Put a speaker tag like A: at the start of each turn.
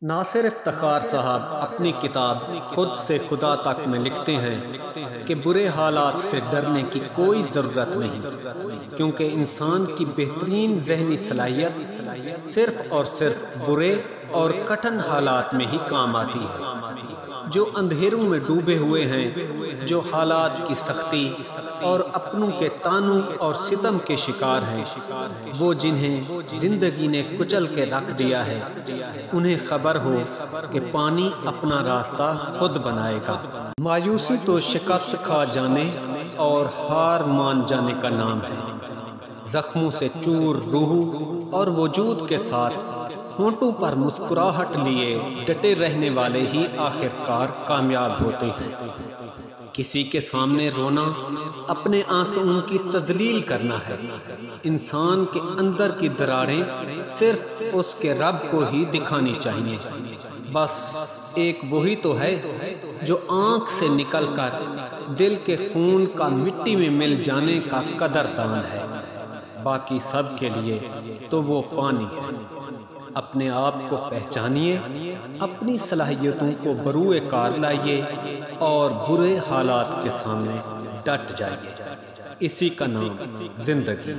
A: ناصر افتخار صاحب اپنی کتاب خود سے خدا تک میں لکھتے ہیں کہ برے حالات سے ڈرنے کی کوئی ضرورت نہیں، کیونکہ انسان کی بہترین ذہنی صلاحیت صرف اور صرف برے اور کٹھن حالات میں ہی کام آتی ہے۔ جو اندھیروں میں ڈوبے ہوئے ہیں، جو حالات کی سختی اور اپنوں کے طعنوں اور ستم کے شکار ہیں، وہ جنہیں زندگی نے کچل کے رکھ دیا ہے، انہیں خبر ہو کہ پانی اپنا راستہ خود بنائے گا۔ مایوسی تو شکست کھا جانے اور ہار مان جانے کا نام ہے۔ زخموں سے چور روح اور وجود کے ساتھ ہونٹوں پر مسکراہٹ لیے ڈٹے رہنے والے ہی آخر کار کامیاب ہوتے ہیں۔ کسی کے سامنے رونا اپنے آنسوؤں کی تذلیل کرنا ہے۔ انسان کے اندر کی دراریں صرف اس کے رب کو ہی دکھانی چاہیے۔ بس ایک وہی تو ہے جو آنکھ سے نکل کر دل کے خون کا مٹی میں مل جانے کا قدردان ہے۔ باقی سب کے لیے تو وہ پانی ہے۔ اپنے آپ کو پہچانیے، اپنی صلاحیتوں کو بروئے کار لائیے اور برے حالات کے سامنے ڈٹ جائیے۔ اسی کا نام زندگی۔